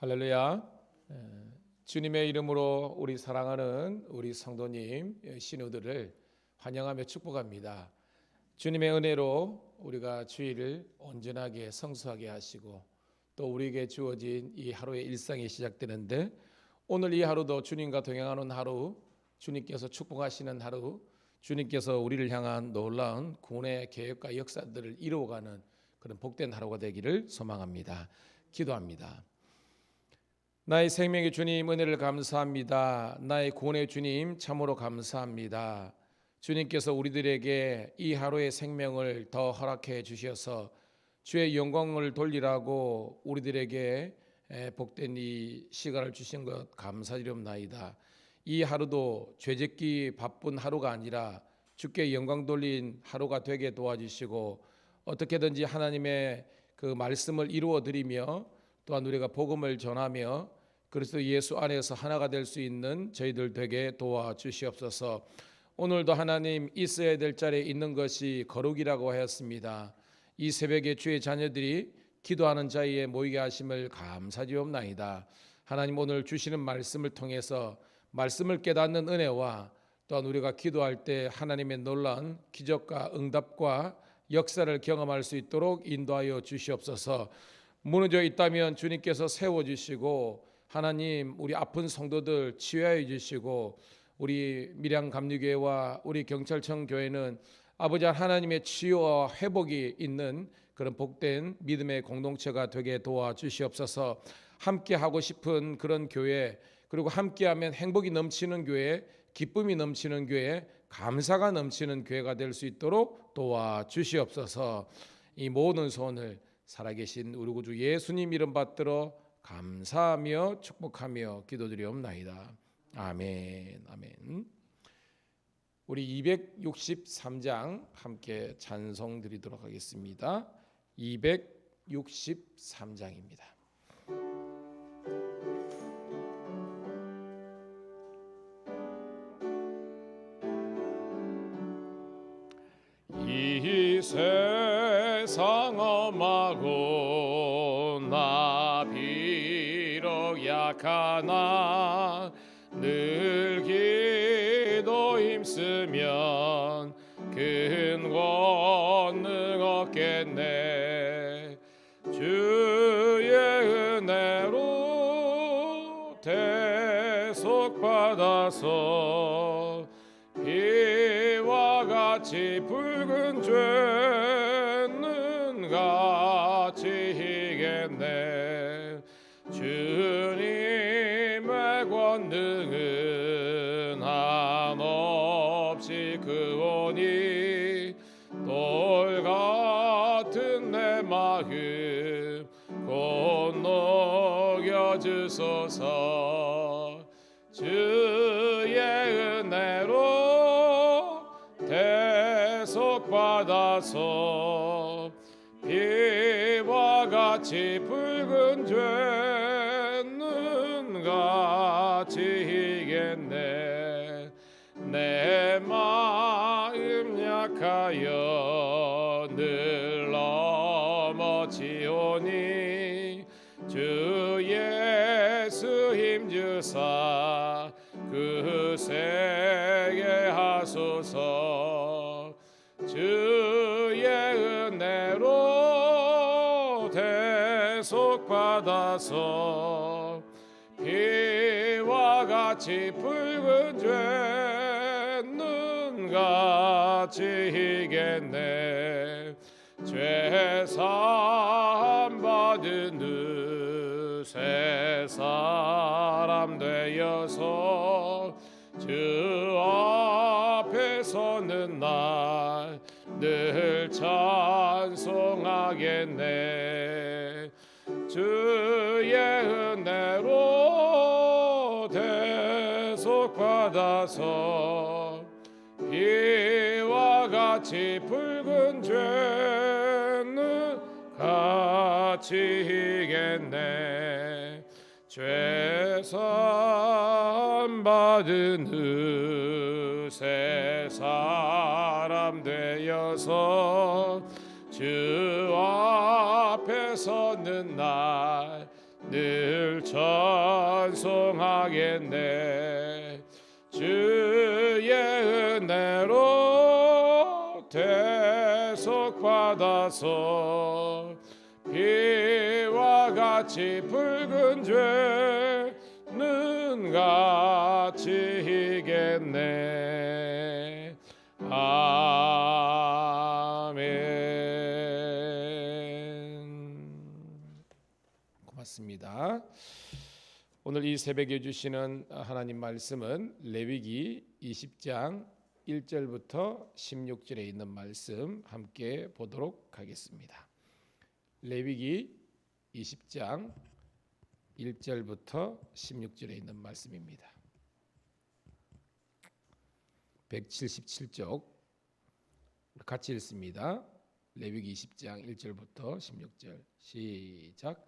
할렐루야. 주님의 이름으로 우리 사랑하는 우리 성도님 신우들을 환영하며 축복합니다. 주님의 은혜로 우리가 주일을 온전하게 성수하게 하시고 또 우리에게 주어진 이 하루의 일상이 시작되는데, 오늘 이 하루도 주님과 동행하는 하루, 주님께서 축복하시는 하루, 주님께서 우리를 향한 놀라운 구원의 계획과 역사들을 이루어가는 그런 복된 하루가 되기를 소망합니다. 기도합니다. 나의 생명의 주님, 은혜를 감사합니다. 나의 구원의 주님, 참으로 감사합니다. 주님께서 우리들에게 이 하루의 생명을 더 허락해 주셔서 주의 영광을 돌리라고 우리들에게 복된 이 시간을 주신 것 감사드리옵나이다. 이 하루도 죄짓기 바쁜 하루가 아니라 주께 영광 돌린 하루가 되게 도와주시고, 어떻게든지 하나님의 그 말씀을 이루어 드리며 또한 우리가 복음을 전하며 그리스도 예수 안에서 하나가 될 수 있는 저희들 되게 도와주시옵소서. 오늘도 하나님, 있어야 될 자리에 있는 것이 거룩이라고 하였습니다. 이 새벽에 주의 자녀들이 기도하는 자리에 모이게 하심을 감사드리옵나이다. 하나님, 오늘 주시는 말씀을 통해서 말씀을 깨닫는 은혜와 또한 우리가 기도할 때 하나님의 놀라운 기적과 응답과 역사를 경험할 수 있도록 인도하여 주시옵소서. 무너져 있다면 주님께서 세워주시고, 하나님 우리 아픈 성도들 치유하여 주시고, 우리 밀양 감리교회와 우리 경찰청 교회는 아버지 하나님의 치유와 회복이 있는 그런 복된 믿음의 공동체가 되게 도와주시옵소서. 함께 하고 싶은 그런 교회, 그리고 함께하면 행복이 넘치는 교회, 기쁨이 넘치는 교회, 감사가 넘치는 교회가 될 수 있도록 도와주시옵소서. 이 모든 소원을 살아계신 우리 구주 예수님 이름 받들어 감사하며 축복하며 기도드리옵나이다. 아멘. 아멘. 우리 263장 함께 찬송 드리도록 하겠습니다. 263장입니다. 이 세상 험하고 나 비록 약하나 늘 기도 힘쓰면 큰 권능 얻겠네. 주의 은혜로 대속받아서 이와 같이 붉은 죄는 같이 이겠네. 주님의 권능은 한없이 크오니 돌 같은 내 마음 곧 녹여주소서. 주의 은혜로 대속받아서 비와 같이 붉은 죄는 같이 이겠네. 내 마음 약하여 늘 넘어지오니 주 예수 힘주사 굳세게 하소서. 주의 은혜로 대속받아서 비와 같이 붉은 죄는 같이 이겠네. 죄사함 받은 새 사람 되어서 주 앞에 서는 날 늘 찬송하겠네. 주의 은혜로 대속받아서 비와 같이 붉은 죄는 같이 이겠네. 죄사함 받은 새 사람 되어서 주 앞에 서는 날 늘 찬송하겠네. 주의 은혜로 대속받아서 비와 같이 붉은 죄는 같이 이겠네. 아멘. 고맙습니다. 오늘 이 새벽에 주시는 하나님 말씀은 레위기 20장 1절부터 16절에 있는 말씀 함께 보도록 하겠습니다. 레위기 20장 1절부터 16절에 있는 말씀입니다. 177쪽 같이 읽습니다. 레위기 20장 1절부터 16절 시작.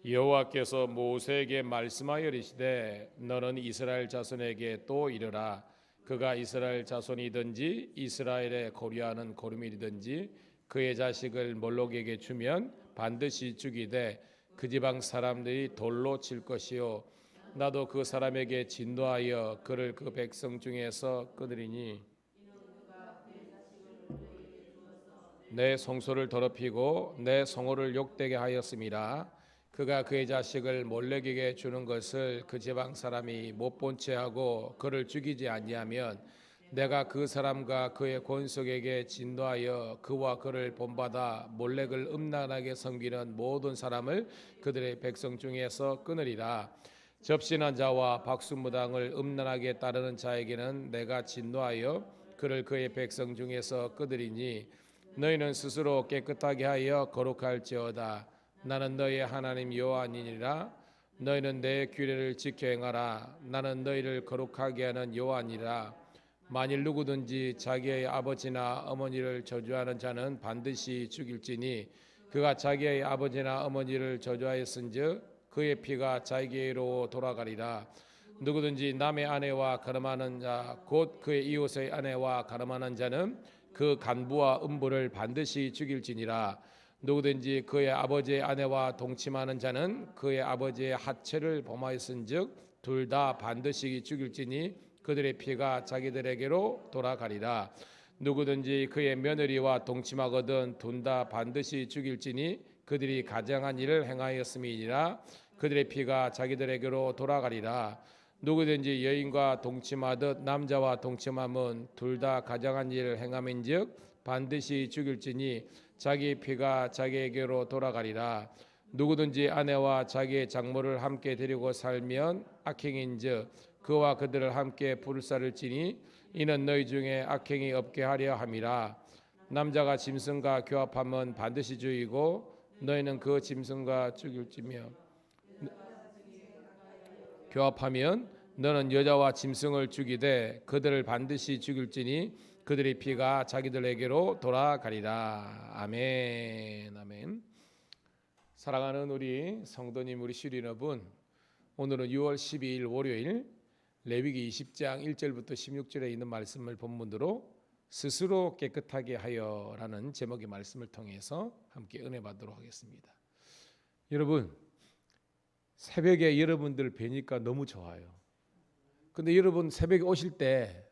여호와께서 모세에게 말씀하여 이르시되 너는 이스라엘 자손에게 또 이르라. 그가 이스라엘 자손이든지 이스라엘의 고려하는 고르밀이든지 그의 자식을 몰록에게 주면 반드시 죽이되 그 지방 사람들이 돌로 칠 것이요 나도 그 사람에게 진노하여 그를 그 백성 중에서 끊으리니 내 성소를 더럽히고 내 성호를 욕되게 하였음이라. 그가 그의 자식을 몰렉에게 주는 것을 그 지방 사람이 못 본 채 하고 그를 죽이지 아니하면 내가 그 사람과 그의 권속에게 진노하여 그와 그를 본받아 몰렉을 음란하게 섬기는 모든 사람을 그들의 백성 중에서 끊으리라. 접신한 자와 박수무당을 음란하게 따르는 자에게는 내가 진노하여 그를 그의 백성 중에서 끊으리니 너희는 스스로 깨끗하게 하여 거룩할지어다. 나는 너희의 하나님 여호와니니라. 너희는 내 규례를 지켜 행하라. 나는 너희를 거룩하게 하는 여호와니라. 만일 누구든지 자기의 아버지나 어머니를 저주하는 자는 반드시 죽일지니 그가 자기의 아버지나 어머니를 저주하였은즉 그의 피가 자기에게로 돌아가리라. 누구든지 남의 아내와 가늠하는 자 곧 그의 이웃의 아내와 가늠하는 자는 그 간부와 음부를 반드시 죽일지니라. 누구든지 그의 아버지의 아내와 동침하는 자는 그의 아버지의 하체를 범하였은즉 둘 다 반드시 죽일지니 그들의 피가 자기들에게로 돌아가리라. 누구든지 그의 며느리와 동침하거든 둘 다 반드시 죽일지니 그들이 가증한 일을 행하였음이니라. 그들의 피가 자기들에게로 돌아가리라. 누구든지 여인과 동침하듯 남자와 동침함은 둘 다 가증한 일을 행함인즉 반드시 죽일지니 자기 피가 자기에게로 돌아가리라. 누구든지 아내와 자기의 장모를 함께 데리고 살면 악행인즉 그와 그들을 함께 불살을지니 이는 너희 중에 악행이 없게 하려 함이라. 남자가 짐승과 교합하면 반드시 죽이고 너희는 그 짐승과 죽일지며 교합하면 너는 여자와 짐승을 죽이되 그들을 반드시 죽일지니 그들의 피가 자기들에게로 돌아가리라. 아멘. 아멘. 사랑하는 우리 성도님, 우리 시리 여러분, 오늘은 6월 12일 월요일 레위기 20장 1절부터 16절에 있는 말씀을 본문으로 스스로 깨끗하게 하여라는 제목의 말씀을 통해서 함께 은혜 받도록 하겠습니다. 여러분, 새벽에 여러분들 뵈니까 너무 좋아요. 근데 여러분 새벽에 오실 때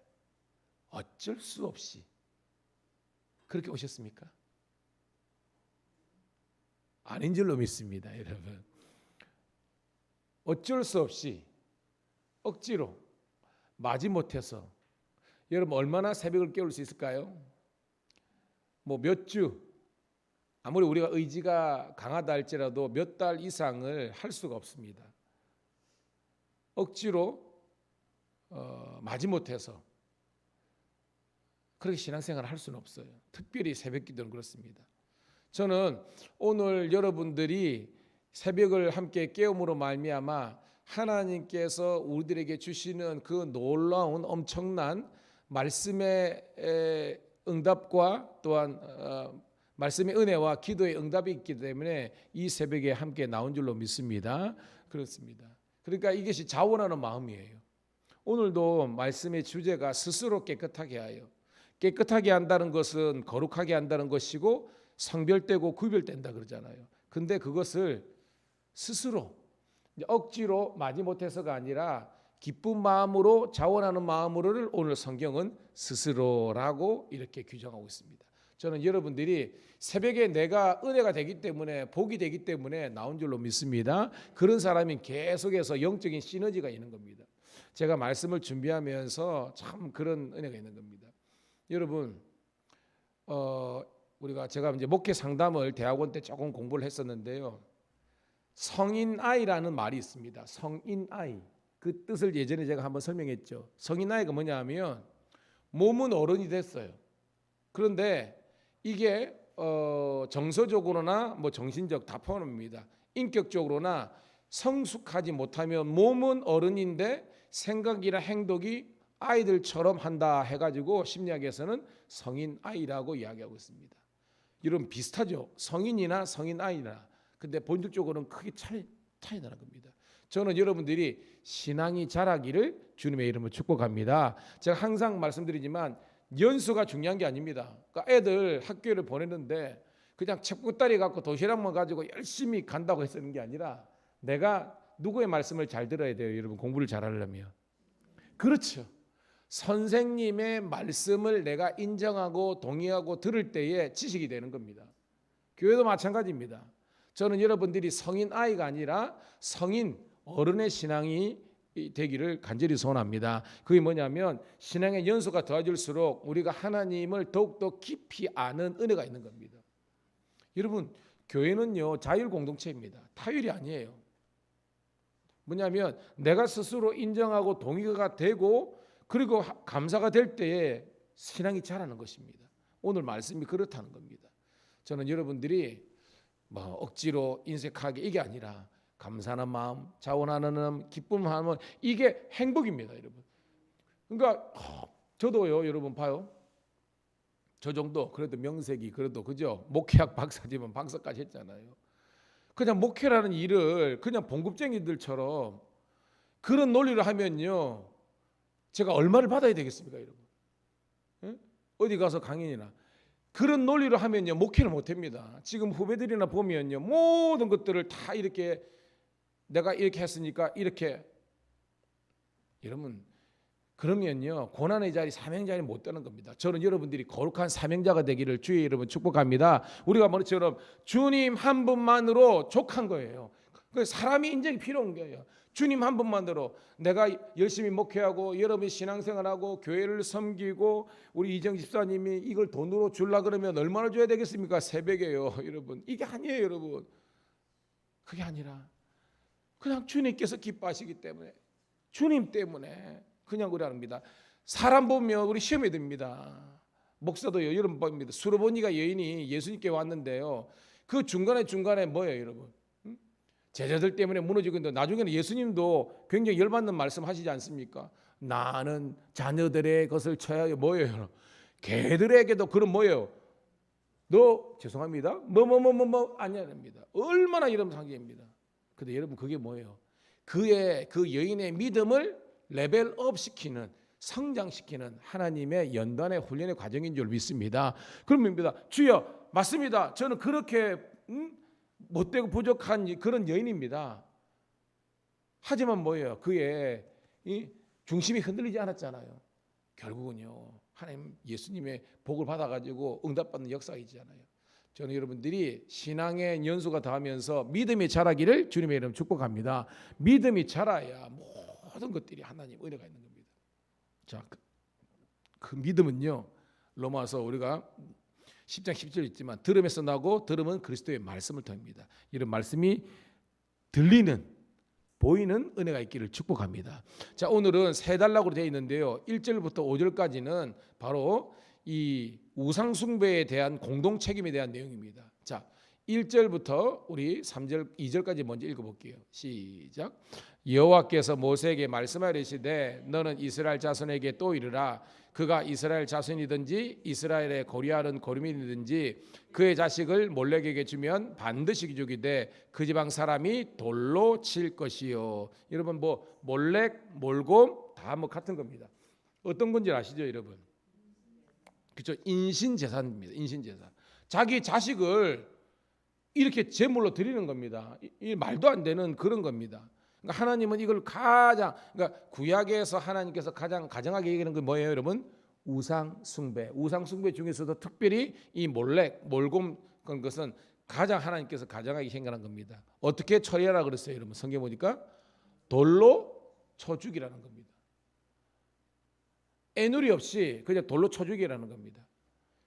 어쩔 수 없이 그렇게 오셨습니까? 아닌 줄로 믿습니다, 여러분. 어쩔 수 없이 억지로 마지못해서 여러분 얼마나 새벽을 깨울 수 있을까요? 뭐 몇 주, 아무리 우리가 의지가 강하다 할지라도 몇 달 이상을 할 수가 없습니다. 억지로 마지못해서 그렇게 신앙생활을 할 수는 없어요. 특별히 새벽 기도는 그렇습니다. 저는 오늘 여러분들이 새벽을 함께 깨움으로 말미암아 하나님께서 우리들에게 주시는 그 놀라운 엄청난 말씀의 응답과 또한 말씀의 은혜와 기도의 응답이 있기 때문에 이 새벽에 함께 나온 줄로 믿습니다. 그렇습니다. 그러니까 이것이 자원하는 마음이에요. 오늘도 말씀의 주제가 스스로 깨끗하게 하여, 깨끗하게 한다는 것은 거룩하게 한다는 것이고 성별되고 구별된다 그러잖아요. 근데 그것을 스스로 억지로 마지 못해서가 아니라 기쁜 마음으로 자원하는 마음으로를 오늘 성경은 스스로라고 이렇게 규정하고 있습니다. 저는 여러분들이 새벽에 내가 은혜가 되기 때문에 복이 되기 때문에 나온 줄로 믿습니다. 그런 사람이 계속해서 영적인 시너지가 있는 겁니다. 제가 말씀을 준비하면서 참 그런 은혜가 있는 겁니다. 여러분, 제가 이제 목회 상담을 대학원 때 조금 공부를 했었는데요. 성인 아이라는 말이 있습니다. 성인 아이. 그 뜻을 예전에 제가 한번 설명했죠. 성인 아이가 뭐냐면 몸은 어른이 됐어요. 그런데 이게 정서적으로나 뭐 정신적 다 포함합니다. 인격적으로나 성숙하지 못하면 몸은 어른인데 생각이나 행동이 아이들처럼 한다 해가지고 심리학에서는 성인 아이라고 이야기하고 있습니다. 이런 비슷하죠. 성인이나 성인 아이나. 근데 본질적으로는 크게 차이 나는 겁니다. 저는 여러분들이 신앙이 자라기를 주님의 이름으로 축복합니다. 제가 항상 말씀드리지만 연수가 중요한 게 아닙니다. 그러니까 애들 학교를 보내는데 그냥 책보따리 갖고 도시락만 가지고 열심히 간다고 했는 게 아니라 내가 누구의 말씀을 잘 들어야 돼요. 여러분 공부를 잘하려면. 그렇죠. 선생님의 말씀을 내가 인정하고 동의하고 들을 때에 지식이 되는 겁니다. 교회도 마찬가지입니다. 저는 여러분들이 성인 아이가 아니라 성인 어른의 신앙이 되기를 간절히 소원합니다. 그게 뭐냐면 신앙의 연수가 더해질수록 우리가 하나님을 더욱더 깊이 아는 은혜가 있는 겁니다. 여러분 교회는요 자율 공동체입니다. 타율이 아니에요. 뭐냐면 내가 스스로 인정하고 동의가 되고 그리고 감사가 될 때에 신앙이 자라는 것입니다. 오늘 말씀이 그렇다는 겁니다. 저는 여러분들이 뭐 억지로 인색하게 이게 아니라 감사하는 마음, 자원하는 마음, 기쁜 마음은 이게 행복입니다, 여러분. 그러니까 저도요, 여러분 봐요. 저 정도 그래도 명색이 그래도 그죠? 목회학 박사지만 박사까지 했잖아요. 그냥 목회라는 일을 그냥 봉급쟁이들처럼 그런 논리를 하면요, 제가 얼마를 받아야 되겠습니까, 여러분? 예? 어디 가서 강연이나 그런 논리로 하면요 목회를 못합니다. 지금 후배들이나 보면요 모든 것들을 다 이렇게 내가 이렇게 했으니까 이렇게 여러분 그러면요 고난의 자리 사명 자리 못 되는 겁니다. 저는 여러분들이 거룩한 사명자가 되기를 주의 여러분 축복합니다. 우리가 뭐처럼 주님 한 분만으로 족한 거예요. 그 사람이 인정이 필요 없는 거예요. 주님 한 분만으로 내가 열심히 목회하고 여러분이 신앙생활하고 교회를 섬기고 우리 이정 집사님이 이걸 돈으로 주려 그러면 얼마나 줘야 되겠습니까? 새벽에요 여러분. 이게 아니에요 여러분. 그게 아니라 그냥 주님께서 기뻐하시기 때문에 주님 때문에 그냥 그러합니다. 사람 보면 우리 시험에 듭니다. 목사도요 여러분 봅니다. 수로보니가 여인이 예수님께 왔는데요 그 중간에 뭐예요 여러분? 제자들 때문에 무너지고 있는데 나중에는 예수님도 굉장히 열받는 말씀 하시지 않습니까? 나는 자녀들의 것을 쳐야 뭐예요? 개들에게도 그런 뭐예요? 너 죄송합니다. 뭐 아니야 됩니다. 얼마나 이런 상태입니다. 근데 여러분 그게 뭐예요? 그 여인의 믿음을 레벨업 시키는 성장시키는 하나님의 연단의 훈련의 과정인 줄 믿습니다. 그럽니다. 주여 맞습니다. 저는 그렇게 못되고 부족한 그런 여인입니다. 하지만 뭐예요? 그의 중심이 흔들리지 않았잖아요. 결국은요 하나님 예수님의 복을 받아가지고 응답받는 역사가 있잖아요. 저는 여러분들이 신앙의 연수가 더하면서 믿음이 자라기를 주님의 이름 축복합니다. 믿음이 자라야 모든 것들이 하나님 은혜가 있는 겁니다. 자, 그 믿음은요 로마서 우리가 10장 10절 있지만 들음에서 나고 들음은 그리스도의 말씀을 통합니다. 이런 말씀이 들리는 보이는 은혜가 있기를 축복합니다. 자 오늘은 세 단락으로 되어 있는데요 1절부터 5절까지는 바로 이 우상 숭배에 대한 공동 책임에 대한 내용입니다. 자 1절부터 우리 3절 2절까지 먼저 읽어볼게요. 시작. 여호와께서 모세에게 말씀하시되 너는 이스라엘 자손에게 또 이르라 그가 이스라엘 자손이든지 이스라엘의 고리하는 고리민이든지 그의 자식을 몰렉에게 주면 반드시 죽이되 그 지방 사람이 돌로 칠 것이요. 여러분 뭐 몰렉 몰곰 다 뭐 같은 겁니다. 어떤 건지 아시죠 여러분? 그렇죠. 인신제사입니다. 인신제사. 자기 자식을 이렇게 제물로 드리는 겁니다. 이 말도 안 되는 그런 겁니다. 그러니까 하나님은 이걸 가장, 그러니까 구약에서 하나님께서 가장 가정하게 얘기하는 게 뭐예요, 여러분? 우상 숭배. 우상 숭배 중에서도 특별히 이 몰렉, 몰곰 그런 것은 가장 하나님께서 가정하게 생각한 겁니다. 어떻게 처리하라 그랬어요, 여러분? 성경 보니까 돌로 쳐 죽이라는 겁니다. 애누리 없이 그냥 돌로 쳐 죽이라는 겁니다.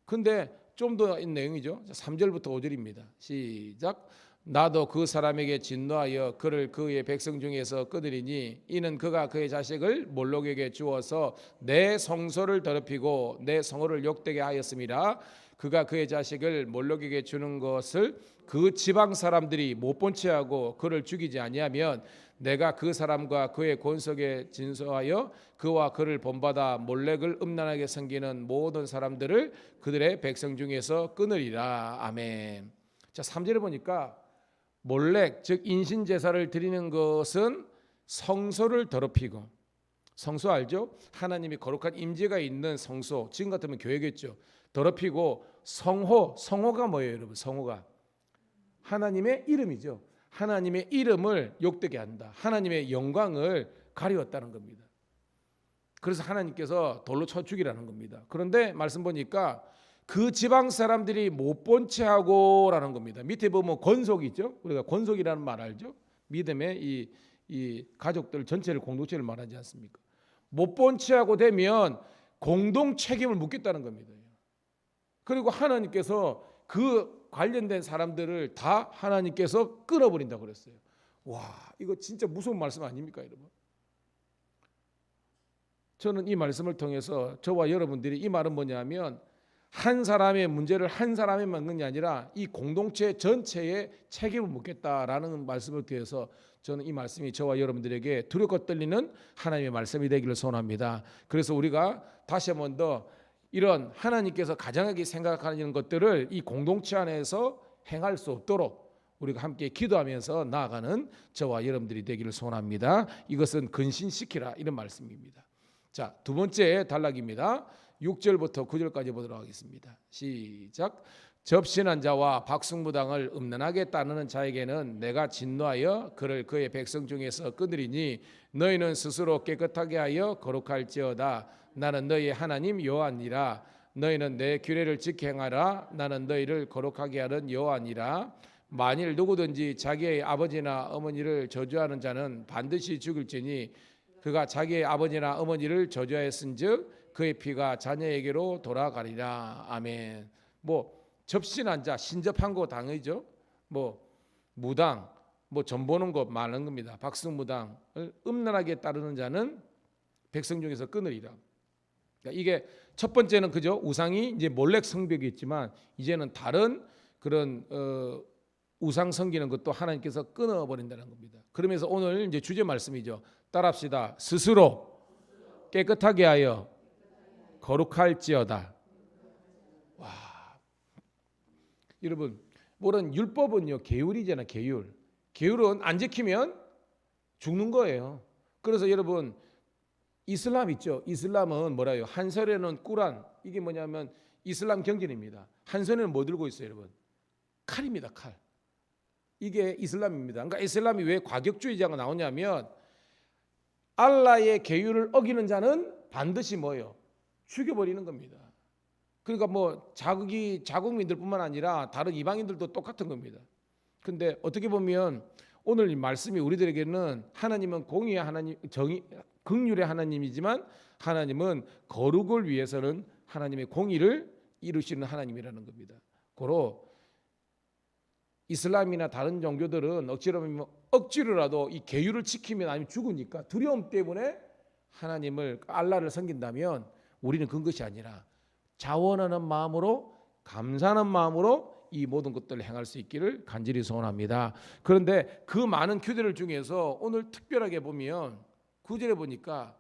근데 좀 더 내용이죠. 3절부터 5절입니다. 시작. 나도 그 사람에게 진노하여 그를 그의 백성 중에서 끊으리니 이는 그가 그의 자식을 몰록에게 주어서 내 성소를 더럽히고 내 성호를 욕되게 하였음이라. 그가 그의 자식을 몰록에게 주는 것을 그 지방 사람들이 못 본 채하고 그를 죽이지 아니하면 내가 그 사람과 그의 권속에 진소하여 그와 그를 본받아 몰렉을 음란하게 섬기는 모든 사람들을 그들의 백성 중에서 끊으리라. 아멘. 자, 3절에 보니까 몰렉 즉 인신 제사를 드리는 것은 성소를 더럽히고, 성소 알죠? 하나님이 거룩한 임재가 있는 성소, 지금 같으면 교회겠죠. 더럽히고 성호가 뭐예요, 여러분? 성호가 하나님의 이름이죠. 하나님의 이름을 욕되게 한다. 하나님의 영광을 가리웠다는 겁니다. 그래서 하나님께서 돌로 쳐 죽이라는 겁니다. 그런데 말씀 보니까 그 지방 사람들이 못 본 채 하고라는 겁니다. 밑에 보면 권속이 있죠. 우리가 권속이라는 말 알죠? 믿음의 이 가족들 전체를, 공동체를 말하지 않습니까? 못 본 채 하고 되면 공동 책임을 묻겠다는 겁니다. 그리고 하나님께서 그 관련된 사람들을 다 하나님께서 끊어버린다고 그랬어요. 와, 이거 진짜 무서운 말씀 아닙니까, 여러분? 저는 이 말씀을 통해서 저와 여러분들이, 이 말은 뭐냐면 한 사람의 문제를 한 사람이 맡는 게 아니라 이 공동체 전체에 책임을 묻겠다라는 말씀을 통해서 저는 이 말씀이 저와 여러분들에게 두렵고 떨리는 하나님의 말씀이 되기를 소원합니다. 그래서 우리가 다시 한 번 더 이런 하나님께서 가장하게 생각하는 것들을 이 공동체 안에서 행할 수 없도록 우리가 함께 기도하면서 나아가는 저와 여러분들이 되기를 소원합니다. 이것은 근신시키라, 이런 말씀입니다. 자, 두 번째 단락입니다. 6절부터 9절까지 보도록 하겠습니다. 시작. 접신한 자와 박숭무당을 음란하게 따르는 자에게는 내가 진노하여 그를 그의 백성 중에서 끊으리니 너희는 스스로 깨끗하게 하여 거룩할지어다. 나는 너희의 하나님 여호와니라. 너희는 내 규례를 지켜 행하라. 나는 너희를 거룩하게 하는 여호와니라. 만일 누구든지 자기의 아버지나 어머니를 저주하는 자는 반드시 죽을지니 그가 자기의 아버지나 어머니를 저주하였은즉 그의 피가 자녀에게로 돌아가리라. 아멘. 접신한 자, 신접한 거 당이죠. 무당, 전 보는 거 많은 겁니다. 박승무당을 음란하게 따르는 자는 백성 중에서 끊으리라. 그러니까 이게 첫 번째는 그죠, 우상이 이제 몰렉 성벽이 있지만 이제는 다른 그런 우상 섬기는 것도 하나님께서 끊어버린다는 겁니다. 그러면서 오늘 이제 주제 말씀이죠. 따라합시다. 스스로 깨끗하게 하여 거룩할지어다. 와, 여러분, 뭐는 율법은요 계율이잖아. 계율은 안 지키면 죽는 거예요. 그래서 여러분, 이슬람 있죠. 이슬람은 뭐라요? 한 손에는 꾸란, 이게 뭐냐면 이슬람 경전입니다. 한 손에는 뭐 들고 있어요, 여러분? 칼입니다. 칼. 이게 이슬람입니다. 그러니까 이슬람이 왜 과격주의자가 나오냐면 알라의 계율을 어기는 자는 반드시 뭐예요? 죽여버리는 겁니다. 그러니까 자국민들뿐만 아니라 다른 이방인들도 똑같은 겁니다. 근데 어떻게 보면 오늘 이 말씀이 우리들에게는 하나님은 공의의 하나님, 긍휼의 하나님이지만 하나님은 거룩을 위해서는 하나님의 공의를 이루시는 하나님이라는 겁니다. 고로 이슬람이나 다른 종교들은 억지로라도 이 계율을 지키면 아니면 죽으니까 두려움 때문에 하나님을, 알라를 섬긴다면 우리는 그것이 아니라 자원하는 마음으로, 감사하는 마음으로 이 모든 것들을 행할 수 있기를 간절히 소원합니다. 그런데 그 많은 규례들 중에서 오늘 특별하게 보면 9절에 보니까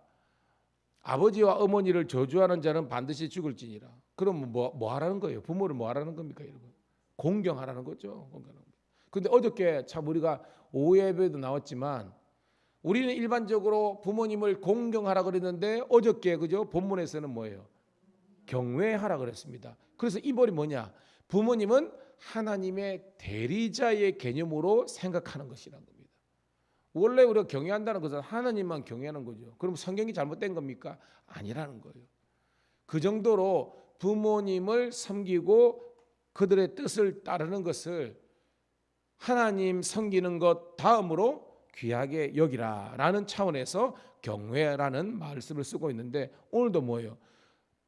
아버지와 어머니를 저주하는 자는 반드시 죽을지니라. 그럼 뭐 하라는 거예요? 부모를 뭐 하라는 겁니까, 여러분? 공경하라는 거죠. 그런데 어저께 참 우리가 오후 예배도 나왔지만 우리는 일반적으로 부모님을 공경하라 그랬는데 어저께 그죠? 본문에서는 뭐예요? 경외하라 그랬습니다. 그래서 이 말이 뭐냐? 부모님은 하나님의 대리자의 개념으로 생각하는 것이라는 겁니다. 원래 우리가 경외한다는 것은 하나님만 경외하는 거죠. 그럼 성경이 잘못된 겁니까? 아니라는 거예요. 그 정도로 부모님을 섬기고 그들의 뜻을 따르는 것을 하나님 섬기는 것 다음으로 귀하게 여기라라는 차원에서 경외라는 말씀을 쓰고 있는데, 오늘도 뭐예요?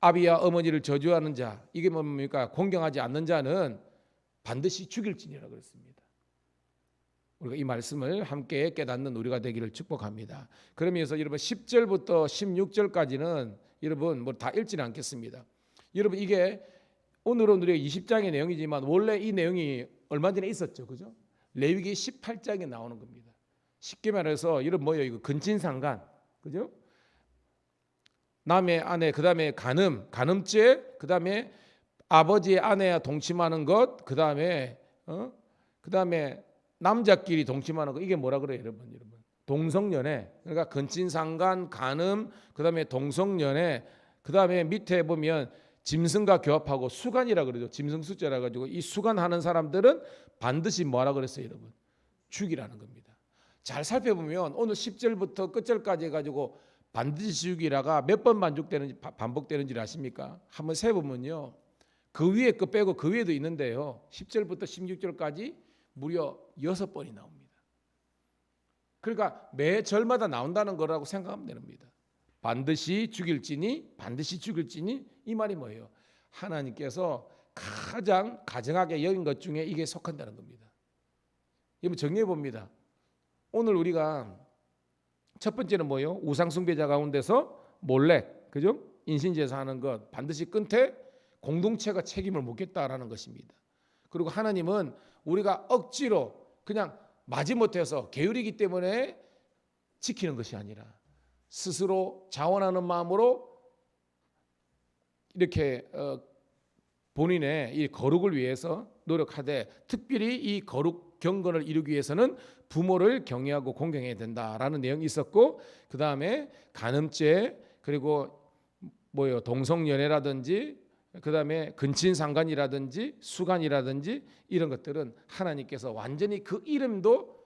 아비와 어머니를 저주하는 자, 이게 뭡니까? 공경하지 않는 자는 반드시 죽일지니라 그랬습니다. 우리가 이 말씀을 함께 깨닫는 우리가 되기를 축복합니다. 그러면서 여러분 10절부터 16절까지는 여러분 뭐 다 읽지는 않겠습니다. 여러분 이게 오늘은 우리가 20장의 내용이지만 원래 이 내용이 얼마 전에 있었죠, 그죠? 레위기 18장에 나오는 겁니다. 쉽게 말해서 여러분 뭐예요? 이거 근친상간, 그죠? 남의 아내, 그 다음에 간음죄, 그 다음에 아버지의 아내와 동침하는 것, 그 다음에 남자끼리 동침하는 거, 이게 뭐라 그래요, 여러분? 동성연애. 그러니까 근친상간, 간음, 그 다음에 동성연애, 그 다음에 밑에 보면 짐승과 교합하고 수간이라 그러죠. 짐승수자라 가지고 이 수간하는 사람들은 반드시 뭐라 그랬어요, 여러분? 죽이라는 겁니다. 잘 살펴보면 오늘 10절부터 끝절까지 해가지고 반드시 죽이라가 몇 번 반복되는지 아십니까? 한번 세보면요, 그 위에 거 빼고 그 위에도 있는데요, 10절부터 16절까지 무려 6번이 나옵니다. 그러니까 매 절마다 나온다는 거라고 생각하면 됩니다. 반드시 죽일지니, 반드시 죽일지니, 이 말이 뭐예요? 하나님께서 가장 가증하게 여긴 것 중에 이게 속한다는 겁니다. 여러분 정리해 봅니다. 오늘 우리가 첫 번째는 뭐예요? 우상숭배자 가운데서 몰래, 그죠? 인신제사 하는 것 반드시 끊되 공동체가 책임을 묻겠다라는 것입니다. 그리고 하나님은 우리가 억지로 그냥 마지못해서 게으르기 때문에 지키는 것이 아니라 스스로 자원하는 마음으로 이렇게 본인의 이 거룩을 위해서 노력하되, 특별히 이 거룩 경건을 이루기 위해서는 부모를 경외하고 공경해야 된다라는 내용이 있었고, 그 다음에 간음죄, 그리고 뭐요, 동성연애라든지, 그 다음에 근친상간이라든지 수간이라든지 이런 것들은 하나님께서 완전히 그 이름도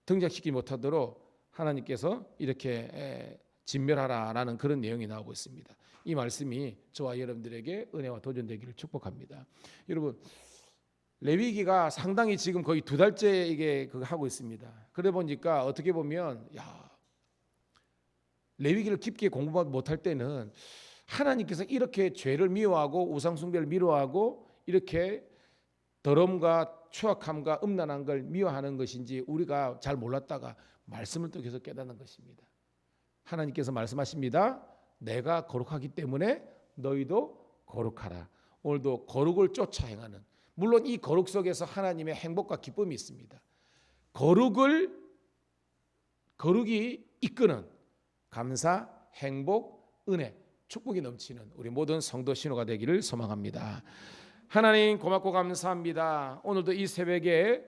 등장시키지 못하도록 하나님께서 이렇게 진멸하라라는 그런 내용이 나오고 있습니다. 이 말씀이 저와 여러분들에게 은혜와 도전되기를 축복합니다. 여러분 레위기가 상당히 지금 거의 2달째 이게 그거 하고 있습니다. 그래 보니까 어떻게 보면 레위기를 깊게 공부 못할 때는 하나님께서 이렇게 죄를 미워하고 우상숭배를 미워하고 이렇게 더러움과 추악함과 음란한 걸 미워하는 것인지 우리가 잘 몰랐다가 말씀을 또 계속 깨닫는 것입니다. 하나님께서 말씀하십니다. 내가 거룩하기 때문에 너희도 거룩하라. 오늘도 거룩을 쫓아 행하는, 물론 이 거룩 속에서 하나님의 행복과 기쁨이 있습니다. 거룩이 이끄는 감사, 행복, 은혜, 축복이 넘치는 우리 모든 성도 신호가 되기를 소망합니다. 하나님 고맙고 감사합니다. 오늘도 이 새벽에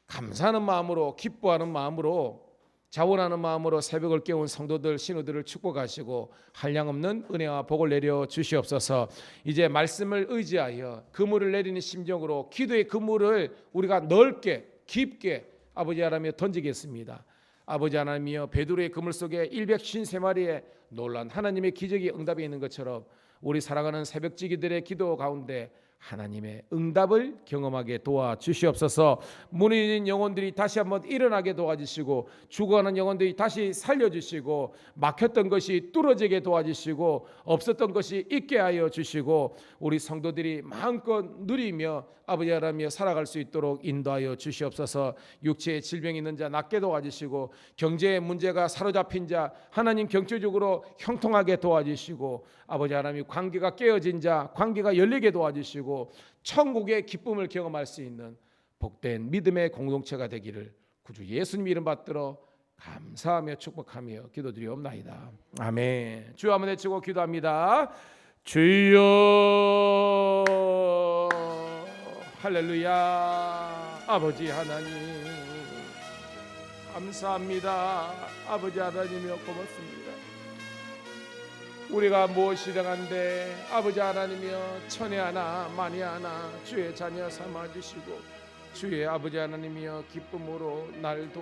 감사하는 마음으로, 기뻐하는 마음으로, 자원하는 마음으로 새벽을 깨운 성도들, 신우들을 축복하시고 한량없는 은혜와 복을 내려 주시옵소서. 이제 말씀을 의지하여 그물을 내리는 심정으로 기도의 그물을 우리가 넓게 깊게 아버지 하나님여 던지겠습니다. 아버지 하나님이여, 베드로의 그물 속에 153마리의 놀란 하나님의 기적이 응답이 있는 것처럼 우리 사랑하는 새벽지기들의 기도 가운데 하나님의 응답을 경험하게 도와주시옵소서. 무너진 영혼들이 다시 한번 일어나게 도와주시고, 죽어가는 영혼들이 다시 살려주시고, 막혔던 것이 뚫어지게 도와주시고, 없었던 것이 있게 하여 주시고, 우리 성도들이 마음껏 누리며 아버지 하나님이여 살아갈 수 있도록 인도하여 주시옵소서. 육체에 질병이 있는 자 낫게 도와주시고, 경제의 문제가 사로잡힌 자 하나님 경제적으로 형통하게 도와주시고, 아버지 하나님 관계가 깨어진 자 관계가 열리게 도와주시고, 천국의 기쁨을 경험할 수 있는 복된 믿음의 공동체가 되기를 구주 예수님 이름 받들어 감사하며 축복하며 기도드리옵나이다. 아멘. 주여 한번 외치고 기도합니다. 주여. 할렐루야. 아버지 하나님 감사합니다. 아버지 하나님이여 고맙습니다. 우리가 무엇이든 한데 아버지 하나님이여 천에 하나 만에 하나 주의 자녀 삼아주시고 주의 아버지 하나님이여 기쁨으로 날